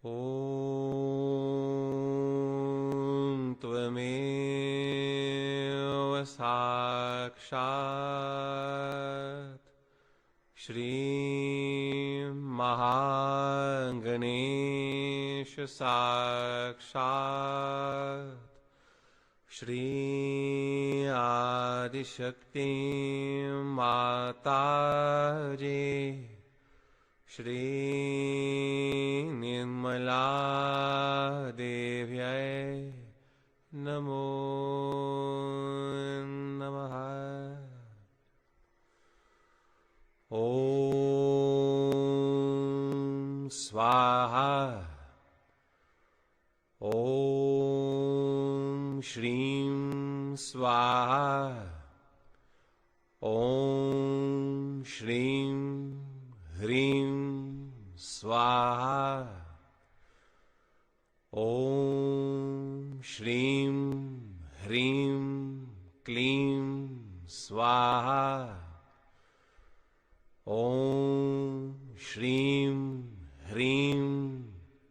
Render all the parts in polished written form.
ॐ त्वमेव साक्षात् श्रीमहागणेश साक्षात् श्री आदिशक्ति माताजे श्री निर्मला देव्यै नमो नमः। ॐ स्वाहा। ॐ श्रीं स्वाहा। ॐ श्रीं ह्रीं स्वाहा। ॐ श्रीं ह्रीं क्लीं स्वाहा। ॐ श्रीं ह्रीं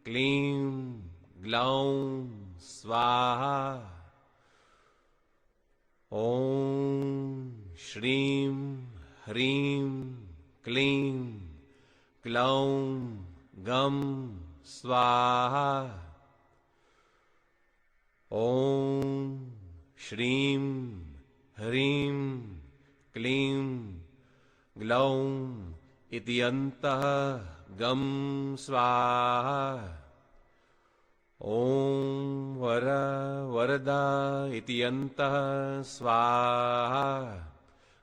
क्लीं ग्लौं स्वाहा। ॐ श्रीं ह्रीं क्लीं ग्लौं गं स्वाहा। ॐ श्रीं ह्रीं क्लीं ग्लौं इत्यन्तः गं स्वाहा। ॐ वर वरदा इत्यन्तः स्वाहा।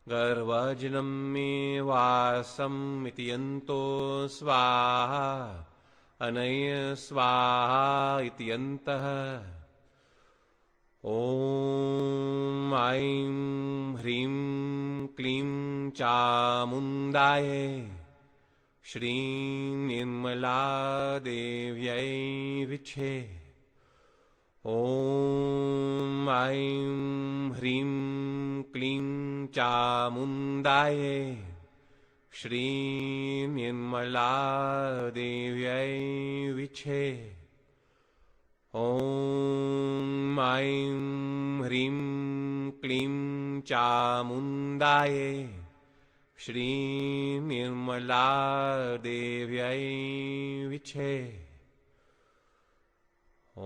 गर्वजनं मे वासम् इत्यन्तो स्वाहा। अनय स्वाहा इत्यन्तः। ॐ ऐं ह्रीं क्लीं चामुण्डाय श्रीं निर्मला देव्यै विच्छे। ॐ ऐं ह्रीं क्लीं चामुण्डाय श्रीं निर्मला देव्यै विच्छे। ॐ ऐं ह्रीं क्लीं चामुण्डाय श्रीं निर्मला देव्यै विच्छे। ॐ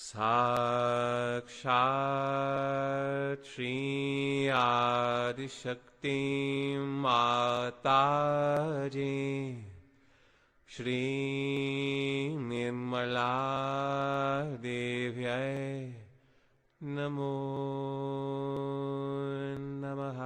साक्षात् श्री आदिशक्ति माताजी श्री निर्मला देव्यै नमो नमः।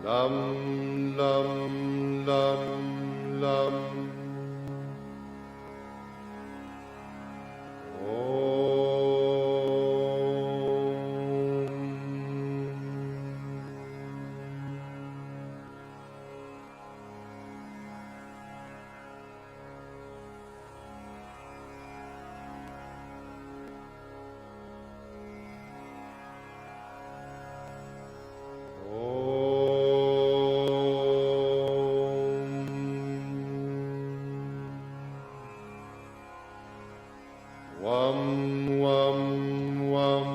Lam lam lam lam Wam wam wam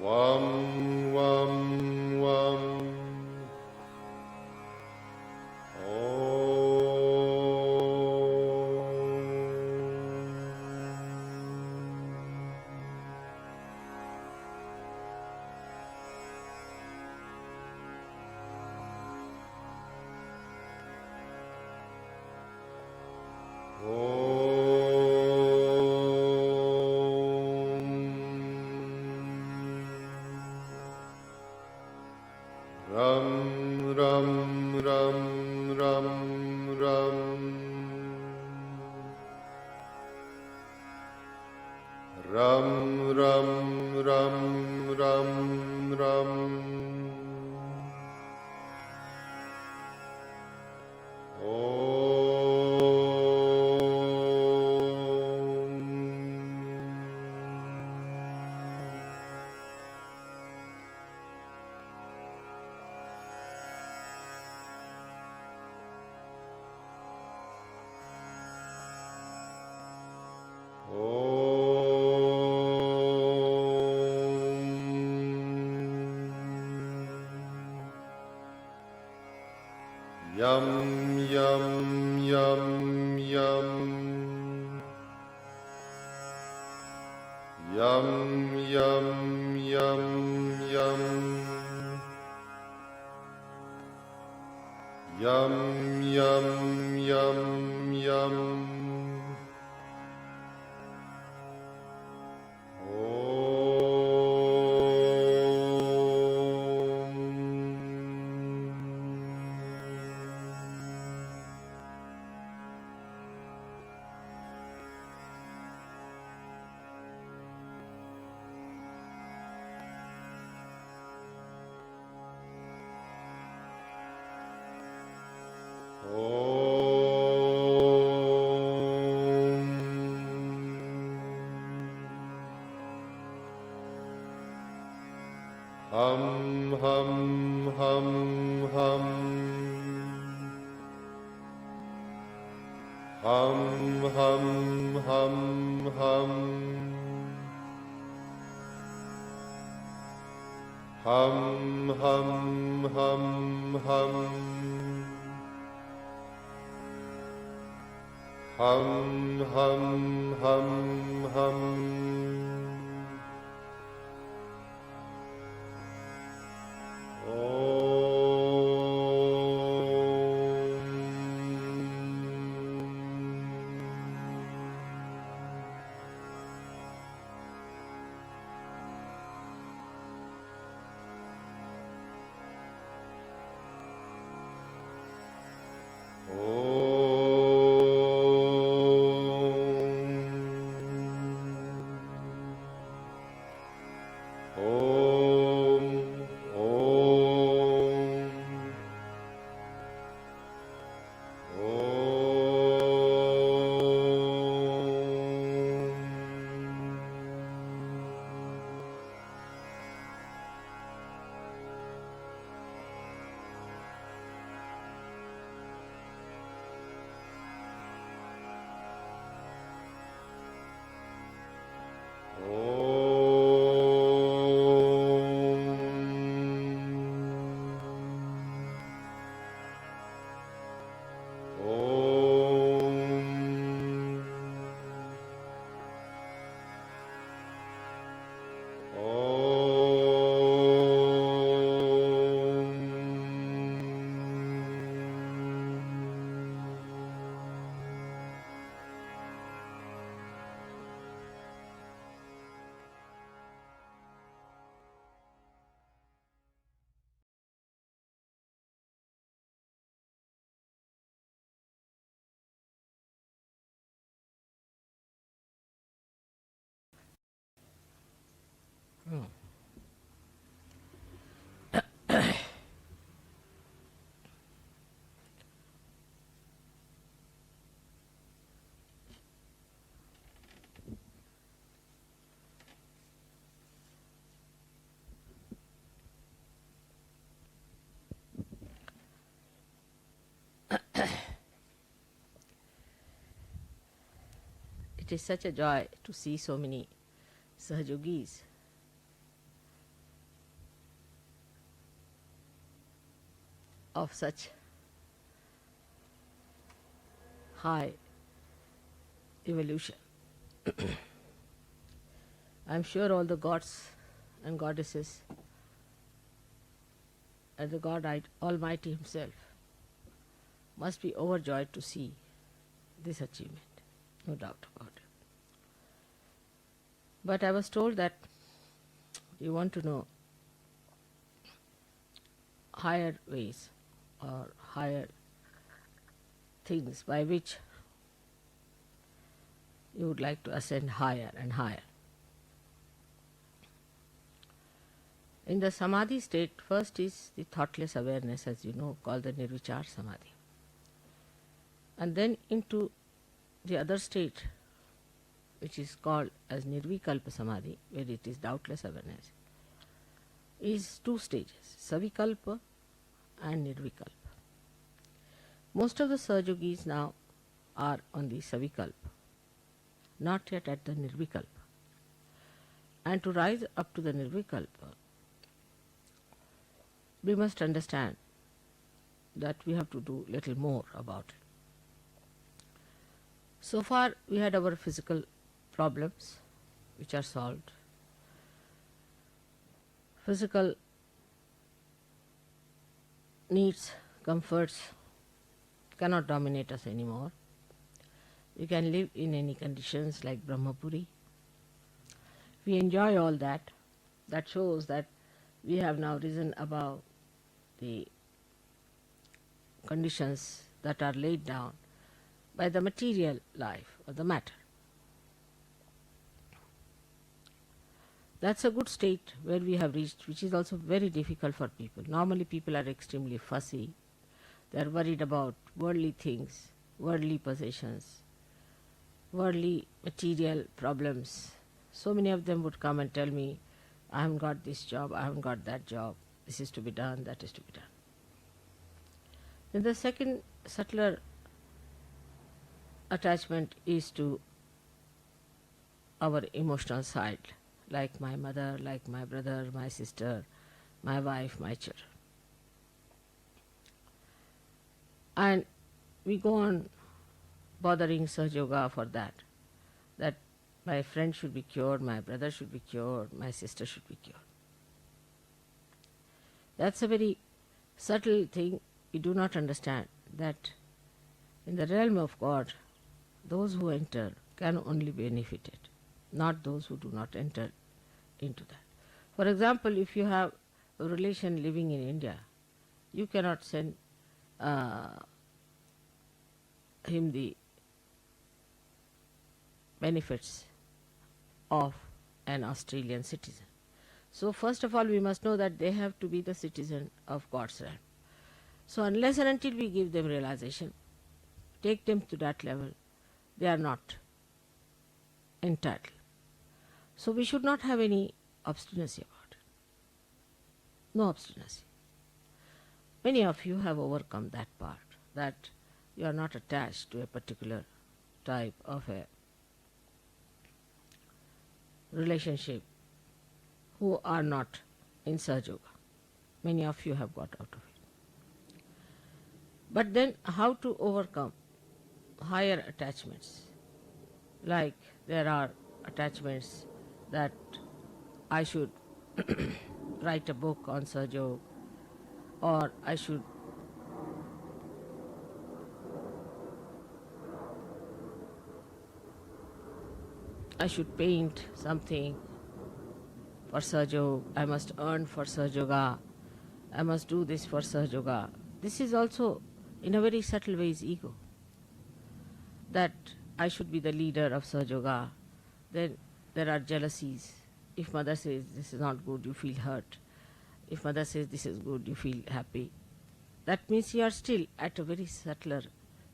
wam wam wam Ram ram ram ram ram ram ram ram ram ram Yum yum yum yum yum yum yum yum yum yum yum yum Hum hum hum hum hum hum hum hum hum hum hum hum hum hum hum hum Om it is such a joy to see so many Sahajogis. Of such high evolution. I am sure all the gods and goddesses and the God Almighty Himself must be overjoyed to see this achievement, no doubt about it. But I was told that you want to know higher ways or higher things by which you would like to ascend higher and higher. In the Samadhi state, first is the thoughtless awareness, as you know, called the Nirvichar Samadhi. And then into the other state, which is called as Nirvikalpa Samadhi, where it is doubtless awareness, is two stages, Savikalpa and Nirvikalpa. Most of the Sahajogis now are on the Savikalpa, not yet at the Nirvikalpa. And to rise up to the Nirvikalpa, we must understand that we have to do little more about it. So far we had our physical problems which are solved. Physical needs, comforts cannot dominate us anymore. We can live in any conditions like Brahmapuri. We enjoy all that. That shows that we have now risen above the conditions that are laid down by the material life or the matter. That's a good state where we have reached, which is also very difficult for people. Normally people are extremely fussy. They are worried about worldly things, worldly possessions, worldly material problems. So many of them would come and tell me, I haven't got this job, I haven't got that job, this is to be done, that is to be done. Then the second subtler attachment is to our emotional side, like my mother, like my brother, my sister, my wife, my children. And we go on bothering Sahaja Yoga for that my friend should be cured, my brother should be cured, my sister should be cured. That's a very subtle thing. We do not understand that in the realm of God, those who enter can only be benefited, not those who do not enter into that. For example, if you have a relation living in India, you cannot send him the benefits of an Australian citizen. So first of all, we must know that they have to be the citizen of God's realm. So unless and until we give them realization, take them to that level, they are not entitled. So we should not have any obstinacy about it. No obstinacy. Many of you have overcome that part, that you are not attached to a particular type of a relationship who are not in Sahaja Yoga. Many of you have got out of it. But then how to overcome higher attachments? Like there are attachments that I should write a book on Sahaja Yoga, or I should paint something for Sahaja Yoga, I must earn for Sahaja Yoga, I must do this for Sahaja Yoga. This is also in a very subtle way is ego. That I should be the leader of Sahaja Yoga. Then there are jealousies. If mother says this is not good, you feel hurt. If mother says this is good, you feel happy. That means you are still at a very subtler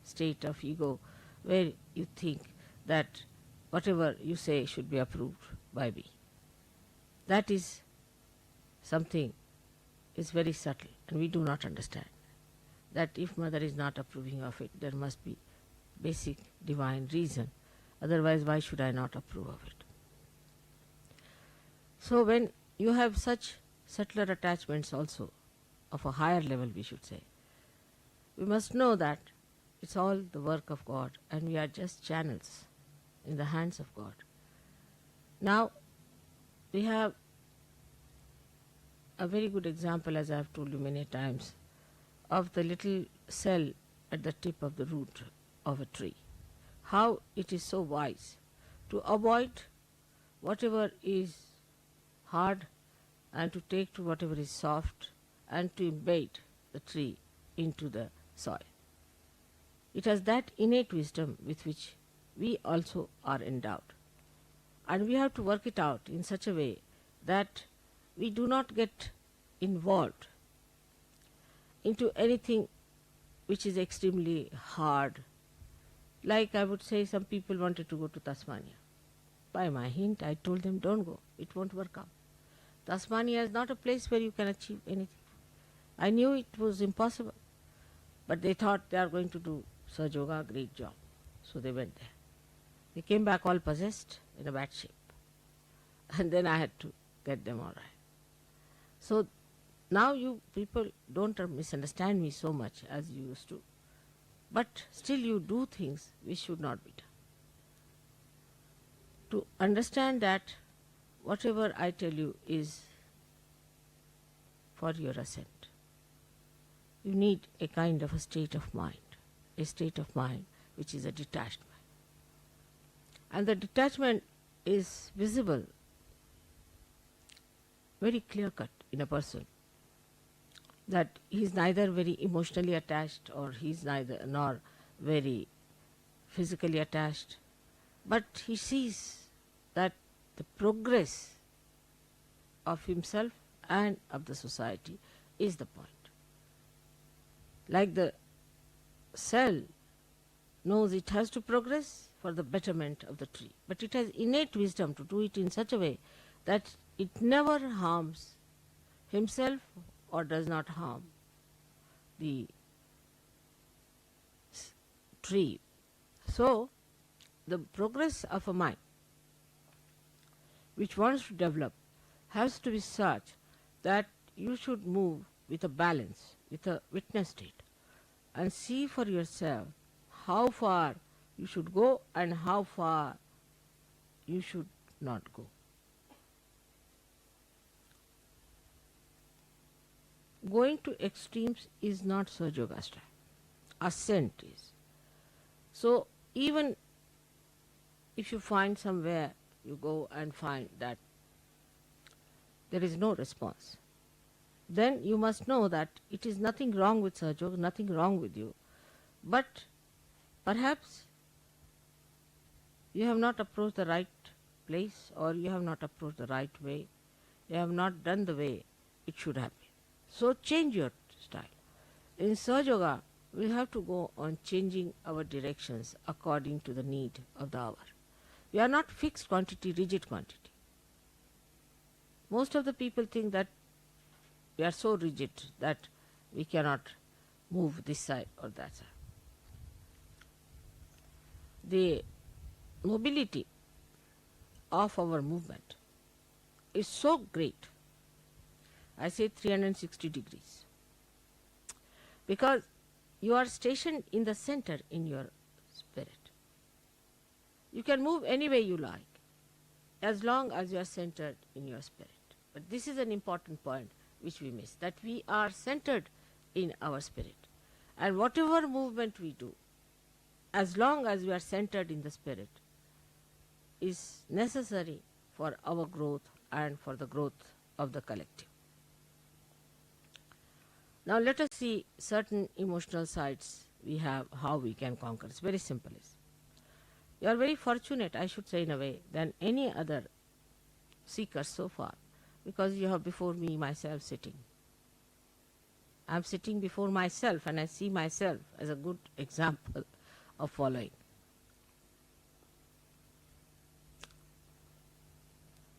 state of ego where you think that whatever you say should be approved by me. That is something is very subtle and we do not understand. That if mother is not approving of it, there must be basic divine reason Otherwise, why should I not approve of it? So when you have such subtler attachments also, of a higher level we should say, we must know that it's all the work of God and we are just channels in the hands of God. Now, we have a very good example, as I have told you many times, of the little cell at the tip of the root of a tree. How it is so wise to avoid whatever is hard and to take to whatever is soft and to embed the tree into the soil. It has that innate wisdom with which we also are endowed. And we have to work it out in such a way that we do not get involved into anything which is extremely hard. Like I would say, some people wanted to go to Tasmania. By my hint, I told them, don't go, it won't work out. Tasmania is not a place where you can achieve anything. I knew it was impossible, but they thought they are going to do Sahaja Yoga, great job. So they went there. They came back all possessed, in a bad shape. And then I had to get them all right. So now you people don't misunderstand me so much as you used to. But still you do things which should not be done. To understand that whatever I tell you is for your ascent, you need a kind of a state of mind which is a detached mind. And the detachment is visible, very clear cut in a person, that he is neither very emotionally attached or he is neither nor very physically attached, but he sees that the progress of himself and of the society is the point. Like the cell knows it has to progress for the betterment of the tree, but it has innate wisdom to do it in such a way that it never harms himself or does not harm the tree. So, the progress of a mind which wants to develop has to be such that you should move with a balance, with a witness state, and see for yourself how far you should go and how far you should not go. Going to extremes is not Sahaja Yoga style. Ascent is. So even if you find somewhere, you go and find that there is no response, then you must know that it is nothing wrong with Sahaja Yoga, nothing wrong with you, but perhaps you have not approached the right place, or you have not approached the right way, you have not done the way it should have been. So change your style. In Sahaja Yoga, we have to go on changing our directions according to the need of the hour. We are not fixed quantity, rigid quantity. Most of the people think that we are so rigid that we cannot move this side or that side. The mobility of our movement is so great, I say 360 degrees, because you are stationed in the center in your spirit. You can move any way you like as long as you are centered in your spirit. But this is an important point which we miss, that we are centered in our spirit. And whatever movement we do, as long as we are centered in the spirit, is necessary for our growth and for the growth of the collective. Now let us see certain emotional sides we have, how we can conquer. It's very simple. You are very fortunate, I should say in a way, than any other seeker so far, because you have before me myself sitting. I am sitting before myself and I see myself as a good example of following.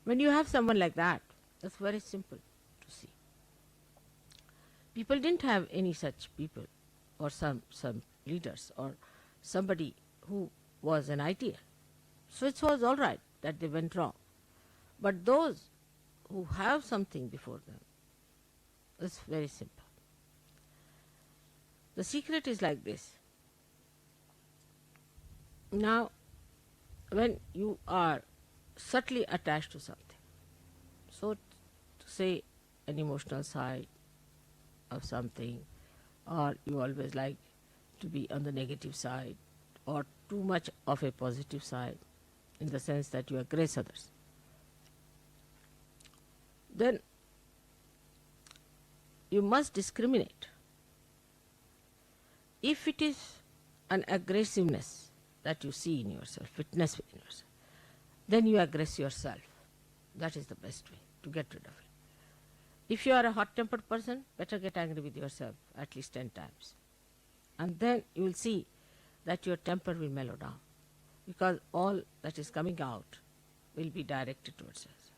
When you have someone like that, that's very simple to see. People didn't have any such people, or some leaders, or somebody who was an ideal. So it was all right that they went wrong. But those who have something before them, it's very simple. The secret is like this. Now, when you are subtly attached to something, so to say an emotional side of something, or you always like to be on the negative side, or too much of a positive side, in the sense that you aggress others, then you must discriminate. If it is an aggressiveness that you see in yourself, witness in yourself, then you aggress yourself. That is the best way to get rid of it. If you are a hot-tempered person, better get angry with yourself at least 10 times. And then you will see that your temper will mellow down, because all that is coming out will be directed towards yourself.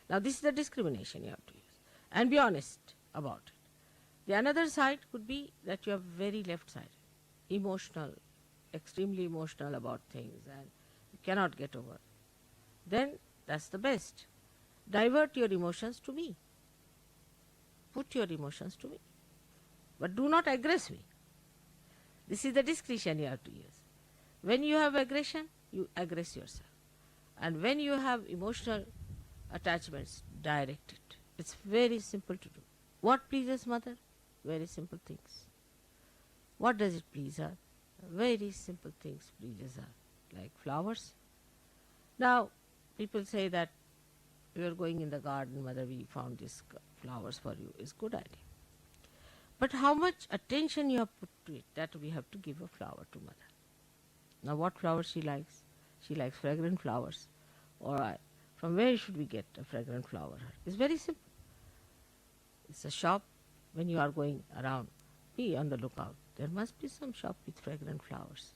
Now this is the discrimination you have to use. And be honest about it. The another side could be that you are very left-sided, emotional, extremely emotional about things, and you cannot get over. Then that's the best. Divert your emotions to me. Put your emotions to me. But do not aggress me. This is the discretion you have to use. When you have aggression, you aggress yourself. And when you have emotional attachments, direct it. It's very simple to do. What pleases mother? Very simple things. What does it please her? Very simple things pleases her, like flowers. Now, people say that we are going in the garden, mother, we found these flowers for you. It's a good idea. But how much attention you have put to it, that we have to give a flower to mother. Now, what flowers she likes? She likes fragrant flowers. All right. From where should we get a fragrant flower? It's very simple. It's a shop. When you are going around, be on the lookout. There must be some shop with fragrant flowers.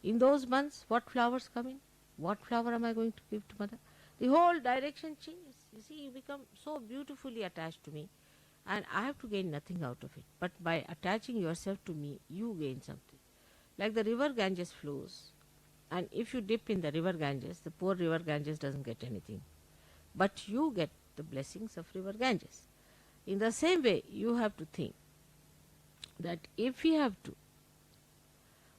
In those months, what flowers come in? What flower am I going to give to mother? The whole direction changes. You see, you become so beautifully attached to me, and I have to gain nothing out of it. But by attaching yourself to me, you gain something. Like the river Ganges flows, and if you dip in the river Ganges, the poor river Ganges doesn't get anything. But you get the blessings of river Ganges. In the same way, you have to think that if we have to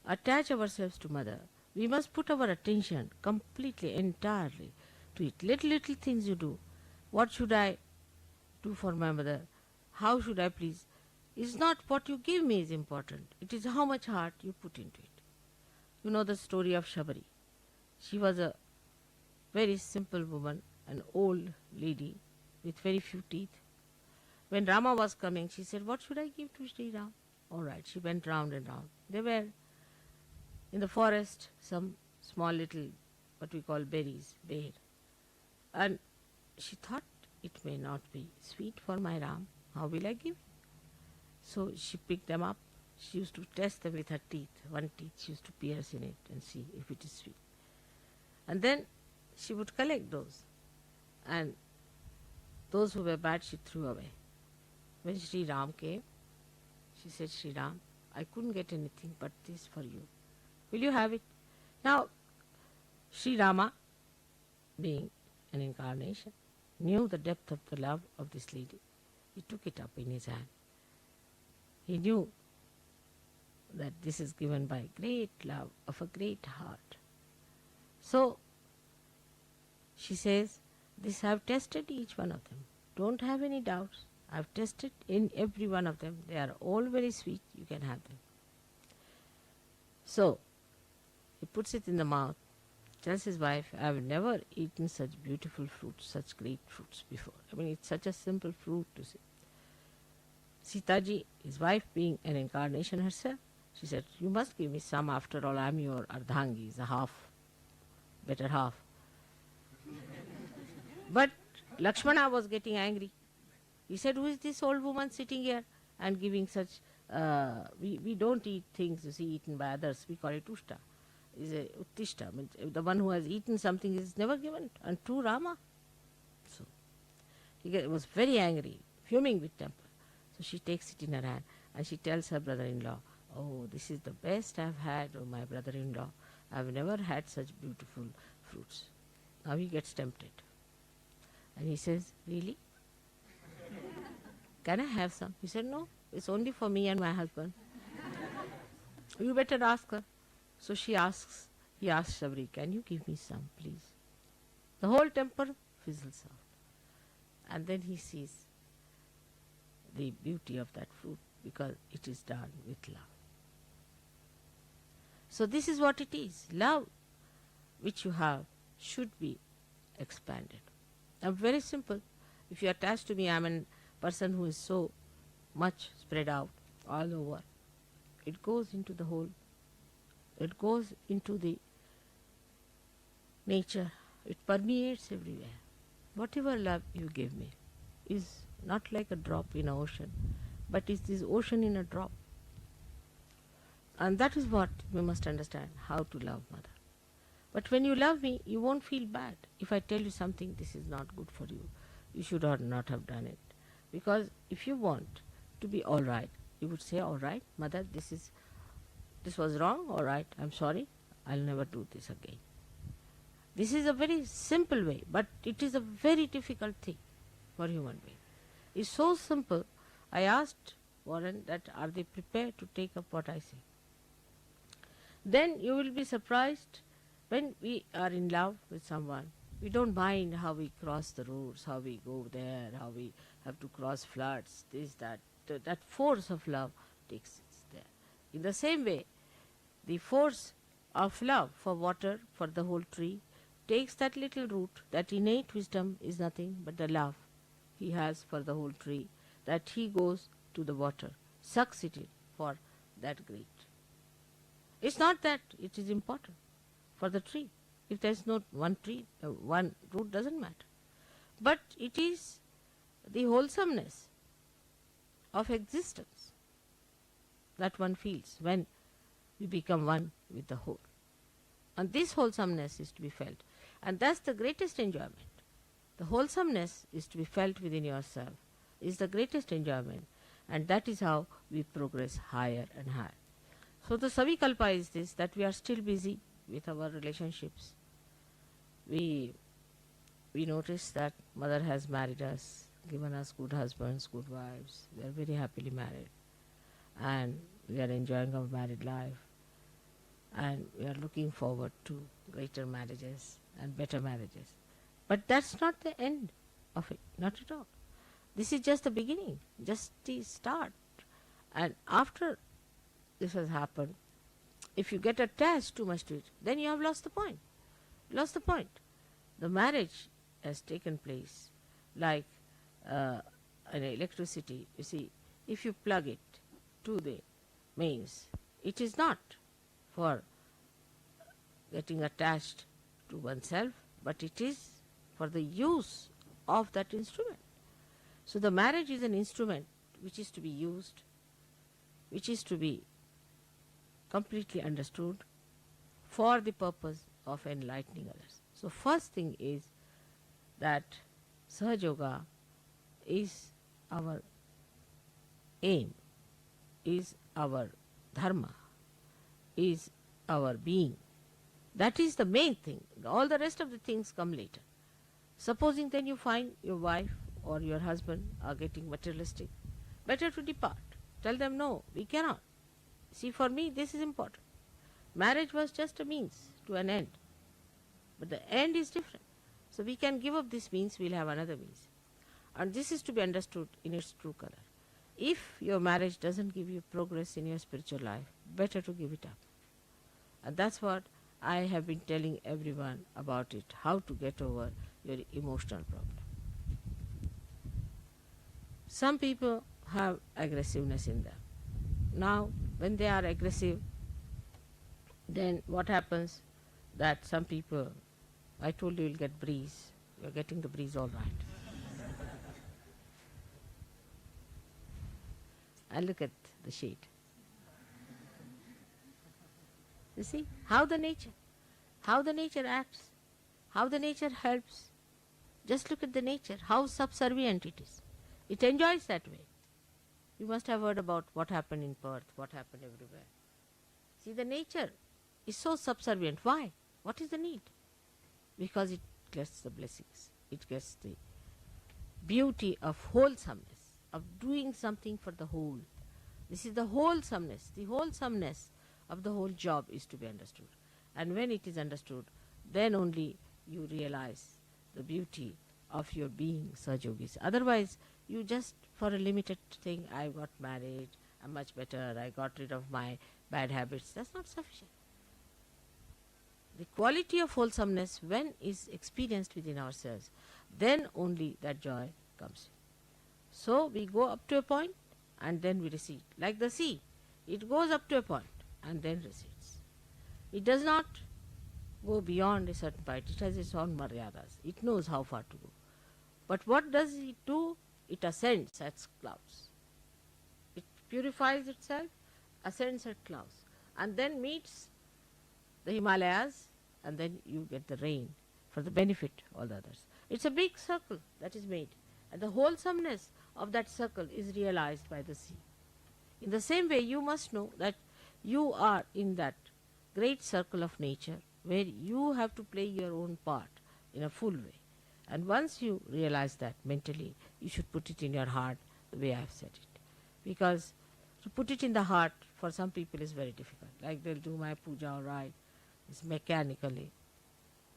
attach ourselves to mother, we must put our attention completely, entirely to it. Little things you do. What should I do for my mother? How should I please? It's not what you give me is important. It is how much heart you put into it. You know the story of Shabari. She was a very simple woman, an old lady with very few teeth. When Rama was coming, she said, what should I give to Sri Ram? All right, she went round and round. They were in the forest, some small little, what we call berries, bear. And she thought, it may not be sweet for my Ram. How will I give? So she picked them up. She used to test them with her teeth. One teeth she used to pierce in it and see if it is sweet. And then she would collect those. And those who were bad, she threw away. When Sri Ram came, she said, Sri Ram, I couldn't get anything but this for you. Will you have it? Now, Sri Rama, being an incarnation, knew the depth of the love of this lady. He took it up in his hand. He knew that this is given by great love of a great heart. So, she says, this I have tested each one of them. Don't have any doubts. I have tested in every one of them. They are all very sweet. You can have them. So, he puts it in the mouth, tells his wife, I have never eaten such beautiful fruits, such great fruits before. I mean, it's such a simple fruit to see. Sitaji, his wife being an incarnation herself, she said, you must give me some, after all I am your ardhangi, the half, better half. But Lakshmana was getting angry. He said, who is this old woman sitting here and giving such, we don't eat things, you see, eaten by others. We call it ushta. Is a uttishta. Means the one who has eaten something is never given unto Rama. So he was very angry, fuming with temper. So she takes it in her hand and she tells her brother-in-law, oh, this is the best I've had, oh my brother-in-law. I've never had such beautiful fruits. Now he gets tempted. And he says, really? Can I have some? He said, no, it's only for me and my husband. You better ask her. So he asks Sabri, can you give me some, please? The whole temper fizzles out. And then he sees the beauty of that fruit because it is done with love. So this is what it is. Love which you have should be expanded. Now very simple. If you are attached to me, I am a person who is so much spread out all over. It goes into the whole. It goes into the nature. It permeates everywhere. Whatever love you give me is not like a drop in an ocean, but is this ocean in a drop. And that is what we must understand, how to love Mother. But when you love me, you won't feel bad. If I tell you something, this is not good for you, you should not have done it. Because if you want to be all right, you would say, all right, Mother, this was wrong, all right, I'm sorry, I'll never do this again. This is a very simple way, but it is a very difficult thing for human being. It's so simple. I asked Warren that are they prepared to take up what I say. Then you will be surprised when we are in love with someone. We don't mind how we cross the roads, how we go there, how we have to cross floods, this, that. That force of love takes us there. In the same way, the force of love for water, for the whole tree, takes that little root. That innate wisdom is nothing but the love he has for the whole tree, that he goes to the water, sucks it in for that great. It's not that it is important for the tree. If there is not one tree, one root doesn't matter. But it is the wholesomeness of existence that one feels when we become one with the whole. And this wholesomeness is to be felt. And that's the greatest enjoyment. The wholesomeness is to be felt within yourself, is the greatest enjoyment. And that is how we progress higher and higher. So the Savikalpa is this, that we are still busy with our relationships. We notice that Mother has married us, given us good husbands, good wives. We are very happily married. And we are enjoying our married life. And we are looking forward to greater marriages and better marriages. But that's not the end of it, not at all. This is just the beginning, just the start. And after this has happened, if you get attached too much to it, then you have lost the point. Lost the point. The marriage has taken place like an electricity. You see, if you plug it to the mains, it is not for getting attached to oneself, but it is for the use of that instrument. So the marriage is an instrument which is to be used, which is to be completely understood for the purpose of enlightening others. So first thing is that Sahaja Yoga is our aim, is our dharma, is our being. That is the main thing. All the rest of the things come later. Supposing then you find your wife or your husband are getting materialistic, better to depart. Tell them, no, we cannot. See, for me, this is important. Marriage was just a means to an end. But the end is different. So we can give up this means, we'll have another means. And this is to be understood in its true color. If your marriage doesn't give you progress in your spiritual life, better to give it up. And that's what I have been telling everyone about it, how to get over your emotional problem. Some people have aggressiveness in them. Now, when they are aggressive, then what happens? That some people, I told you you'll get breeze. You're getting the breeze all right. And look at the shade. You see how the nature acts, how the nature helps. Just look at the nature, how subservient it is. It enjoys that way. You must have heard about what happened in Perth, what happened everywhere. See, the nature is so subservient. Why? What is the need? because it gets the blessings, it gets the beauty of wholesomeness, of doing something for the whole. This is the wholesomeness. The wholesomeness of the whole job is to be understood. And when it is understood, then only you realize the beauty of your being Sahajogis. Otherwise, you just, for a limited thing, I got married, I'm much better, I got rid of my bad habits, that's not sufficient. The quality of wholesomeness, when is experienced within ourselves, then only that joy comes. So we go up to a point and then we recede. Like the sea, it goes up to a point and then recedes. It does not go beyond a certain point. It has its own maryadas. It knows how far to go. But what does it do? It ascends at clouds. It purifies itself, ascends at clouds, and then meets the Himalayas, and then you get the rain for the benefit of all the others. It's a big circle that is made, and the wholesomeness of that circle is realized by the sea. In the same way, you must know that you are in that great circle of nature where you have to play your own part in a full way. And once you realize that mentally, you should put it in your heart the way I have said it. Because to put it in the heart for some people is very difficult. Like they'll do my puja all right, it's mechanically.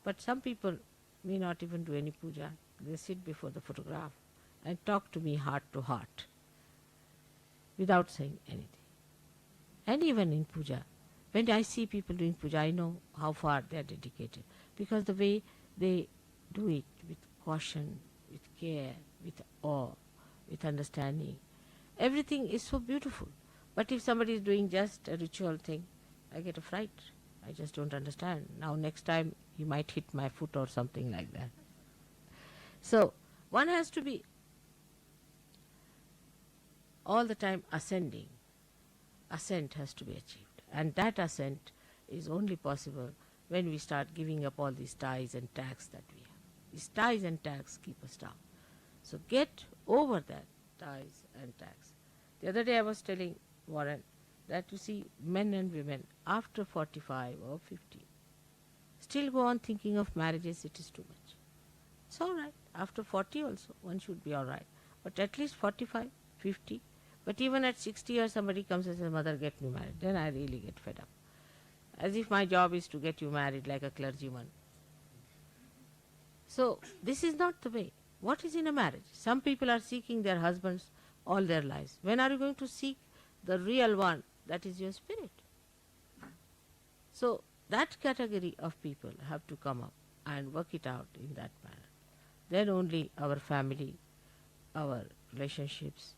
But some people may not even do any puja. They sit before the photograph and talk to me heart to heart without saying anything. And even in puja, when I see people doing puja, I know how far they are dedicated, because the way they do it with caution, with care, with awe, with understanding, everything is so beautiful. But if somebody is doing just a ritual thing, I get a fright. I just don't understand. Now next time he might hit my foot or something like that. So one has to be all the time ascending. Ascent has to be achieved. And that ascent is only possible when we start giving up all these ties and tags that we have. These ties and tags keep us down. So get over that ties and tags. The other day I was telling Warren that you see men and women after 45 or 50 still go on thinking of marriages. It is too much. It's all right. After 40 also one should be all right. But at least 45, 50. But even at 60 years somebody comes and says, "Mother, get me married." Then I really get fed up. As if my job is to get you married like a clergyman. So this is not the way. What is in a marriage? Some people are seeking their husbands all their lives. When are you going to seek the real one? That is your spirit. So that category of people have to come up and work it out in that manner. Then only our family, our relationships,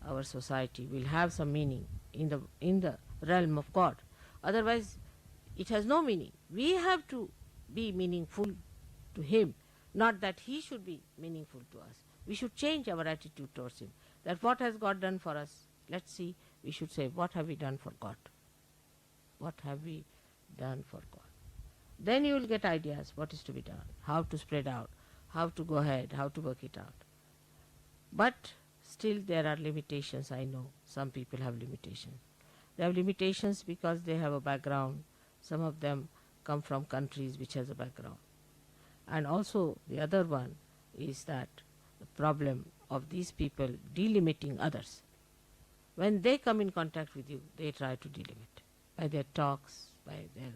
our society will have some meaning in the realm of God. Otherwise, it has no meaning. We have to be meaningful to Him, not that He should be meaningful to us. We should change our attitude towards Him. That what has God done for us? Let's see, we should say, what have we done for God? What have we done for God? Then you will get ideas what is to be done, how to spread out, how to go ahead, how to work it out. But still there are limitations, I know. Some people have limitations. They have limitations because they have a background. Some of them come from countries which has a background. And also the other one is that the problem of these people delimiting others. When they come in contact with you, they try to delimit by their talks, by their,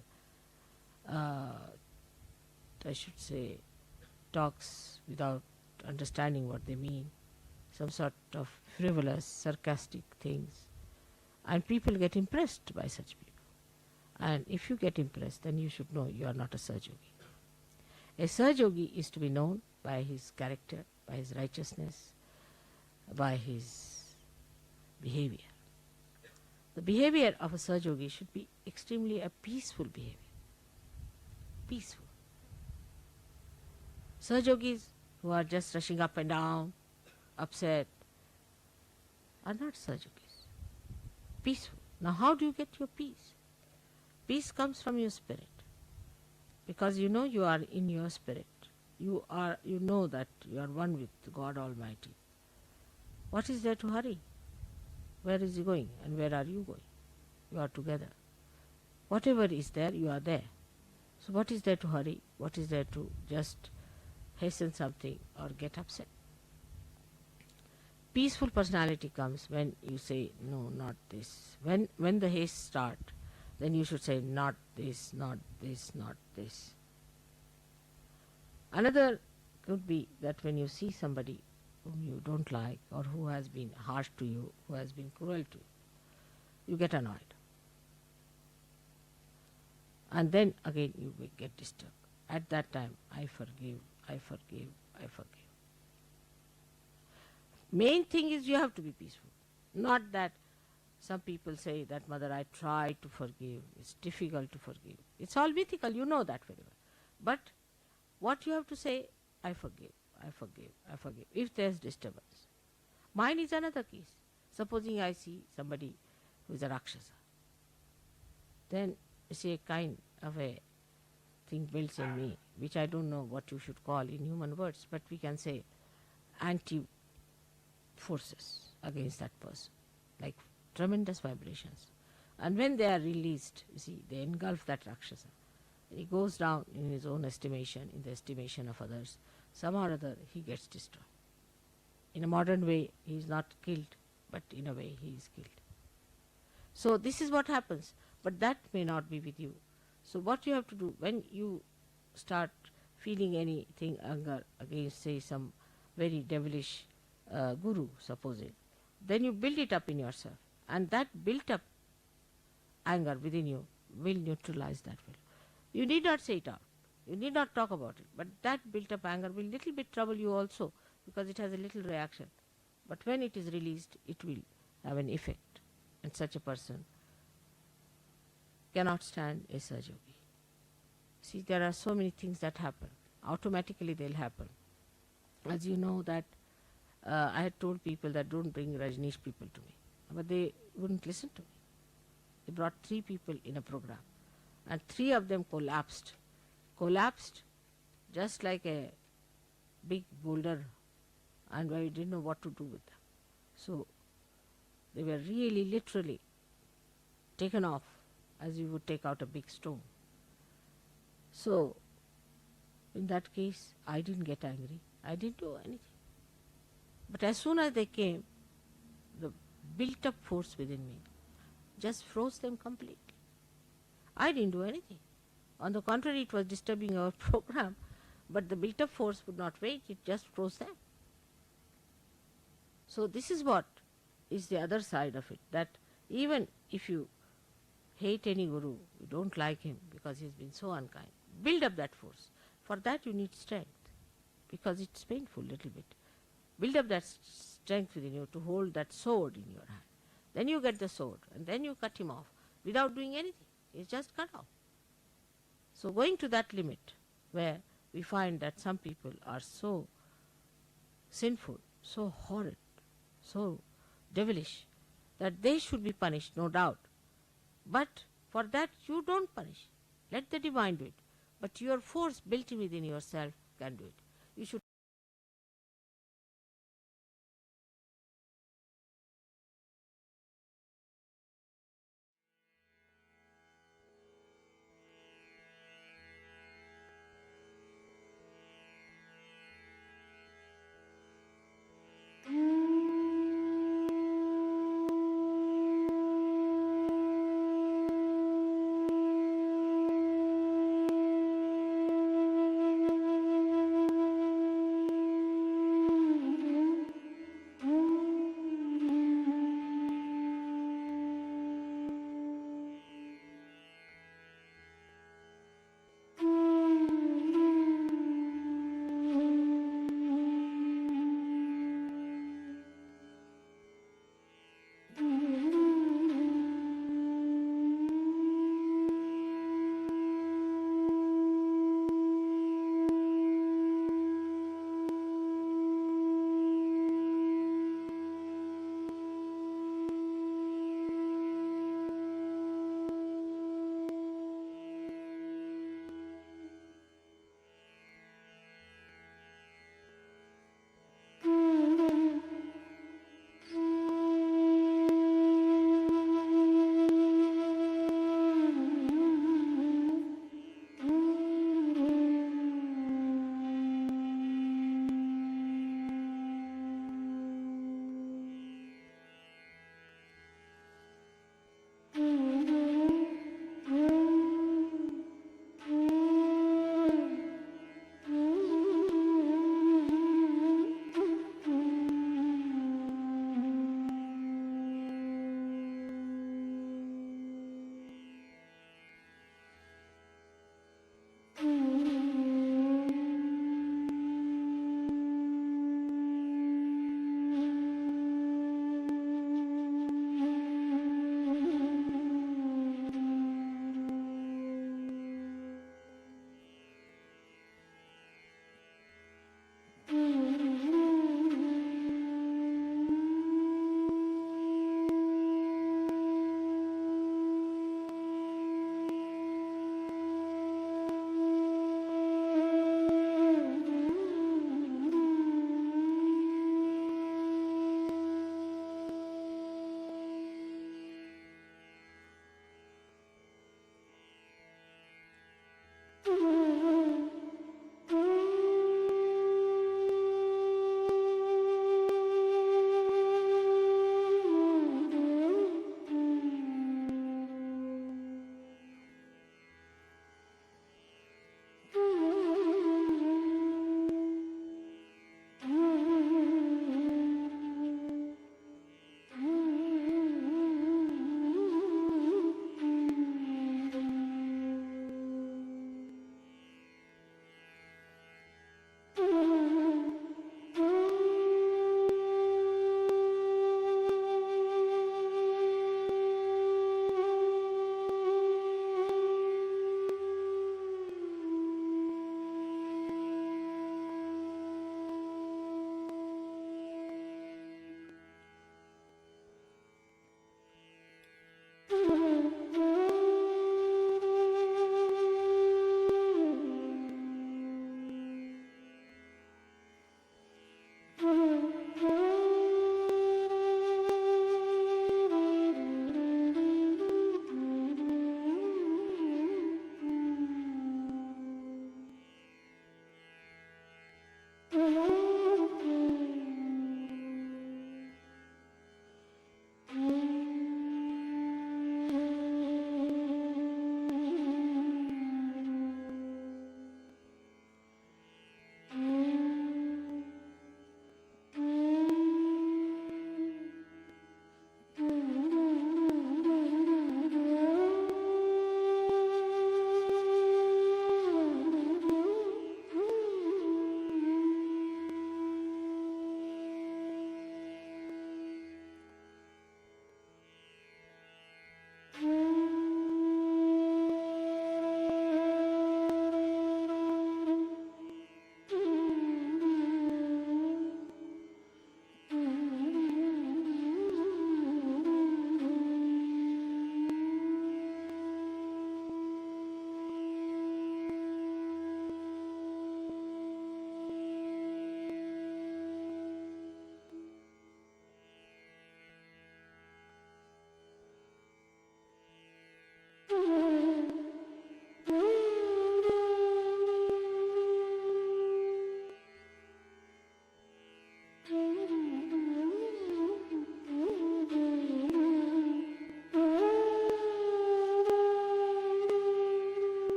I should say, talks without understanding what they mean, some sort of frivolous, sarcastic things. And people get impressed by such people. And if you get impressed, then you should know you are not a Sahajogi. A Sahajogi is to be known by his character, by his righteousness, by his behavior. The behavior of a Sahajogi should be extremely a peaceful behavior. Peaceful. Sahajogis who are just rushing up and down, upset, are not Sahajogis. Peaceful. Now how do you get your peace? Peace comes from your spirit. Because you know you are in your spirit. You know that you are one with God Almighty. What is there to hurry? Where is He going and where are you going? You are together. Whatever is there, you are there. So what is there to hurry? What is there to just hasten something or get upset? Peaceful personality comes when you say, no, not this. When the haste start, then you should say, not this, not this, not this. Another could be that when you see somebody whom you don't like or who has been harsh to you, who has been cruel to you, you get annoyed. And then again you will get disturbed. At that time, I forgive, I forgive, I forgive. Main thing is you have to be peaceful. Not that some people say that, Mother, I try to forgive. It's difficult to forgive. It's all mythical, you know that very well. But what you have to say, I forgive, I forgive, I forgive, if there's disturbance. Mine is another case. Supposing I see somebody who is a Rakshasa, then you see a kind of a thing builds in me, which I don't know what you should call in human words, but we can say anti-forces against that person, like tremendous vibrations. And when they are released, you see, they engulf that Rakshasa. He goes down in his own estimation, in the estimation of others. Somehow or other, he gets destroyed. In a modern way, he is not killed, but in a way, he is killed. So this is what happens, but that may not be with you. So what you have to do, when you start feeling anything, anger against, say, some very devilish guru, supposing, then you build it up in yourself, and that built up anger within you will neutralize that will. You need not say it out, you need not talk about it, but that built up anger will little bit trouble you also, because it has a little reaction. But when it is released, it will have an effect, and such a person cannot stand a Sahaja Yogi. See, there are so many things that happen. Automatically they'll happen. As you know that I had told people that don't bring Rajneesh people to me, but they wouldn't listen to me. They brought 3 people in a program, and 3 of them collapsed just like a big boulder, and I didn't know what to do with them. So they were really literally taken off as you would take out a big stone. So in that case, I didn't get angry, I didn't do anything. But as soon as they came, the built up force within me just froze them completely. I didn't do anything. On the contrary, it was disturbing our program, but the built up force would not wait, it just froze them. So this is what is the other side of it, that even if you hate any guru, you don't like him because he's been so unkind, build up that force. For that you need strength, because it's painful little bit. Build up that strength within you to hold that sword in your hand. Then you get the sword, and then you cut him off without doing anything. It's just cut off. So going to that limit where we find that some people are so sinful, so horrid, so devilish, that they should be punished, no doubt. But for that you don't punish. Let the divine do it. But your force built within yourself can do it. You should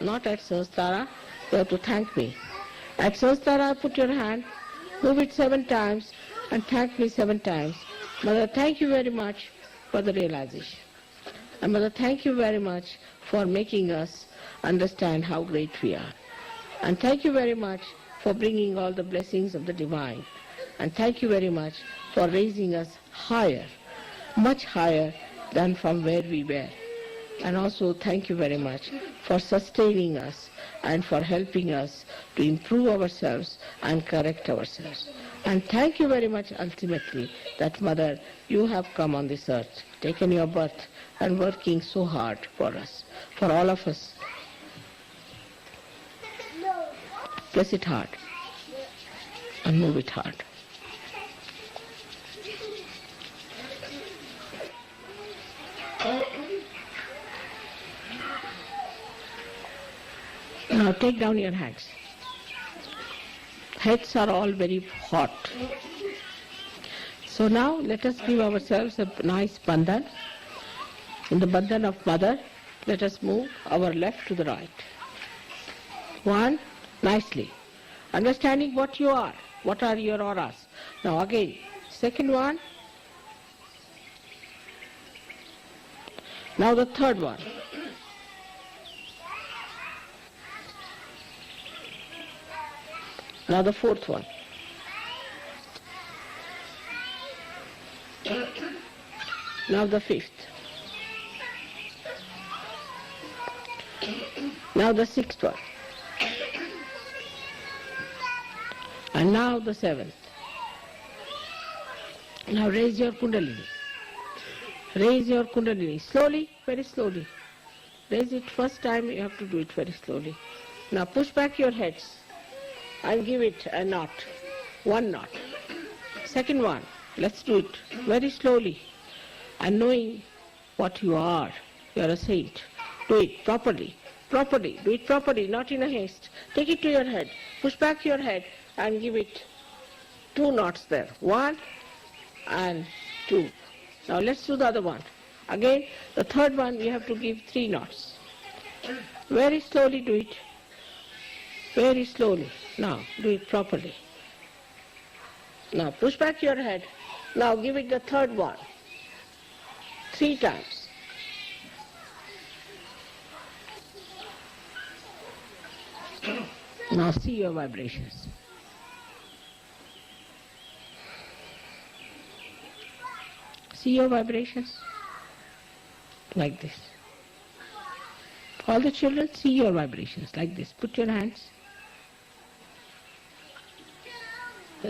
not at Sahasrara. You have to thank me. At Sahasrara, put your hand, move it 7 times, and thank me 7 times. Mother, thank you very much for the realization. And Mother, thank you very much for making us understand how great we are. And thank you very much for bringing all the blessings of the divine. And thank you very much for raising us higher, much higher than from where we were. And also thank you very much for sustaining us and for helping us to improve ourselves and correct ourselves. And thank you very much ultimately that Mother, you have come on this earth, taken your birth and working so hard for us, for all of us. Press it hard and move it hard. Now take down your hands. Heads are all very hot. So now let us give ourselves a nice bandhan. In the bandhan of Mother, let us move our left to the right. 1, nicely. Understanding what you are. What are your auras? Now again, second one. Now the third one. Now the fourth one. Now the fifth. Now the sixth one. And now the seventh. Now raise your kundalini. Raise your kundalini. Slowly, very slowly. Raise it first time, you have to do it very slowly. Now push back your heads and give it a knot. 1 knot. Second one, let's do it very slowly. And knowing what you are a saint. Do it properly. Properly. Do it properly, not in a haste. Take it to your head. Push back your head and give it 2 knots there. 1 and 2. Now let's do the other one. Again, the third one you have to give 3 knots. Very slowly do it. Very slowly. Now do it properly. Now push back your head. Now give it the third one. 3 times. Now see your vibrations. See your vibrations? Like this. All the children, see your vibrations like this. Put your hands.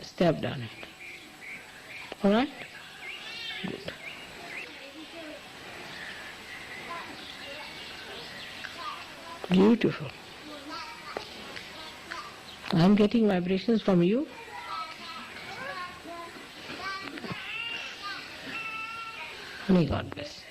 Step down it. Alright? Good. Beautiful. I am getting vibrations from you. May God bless.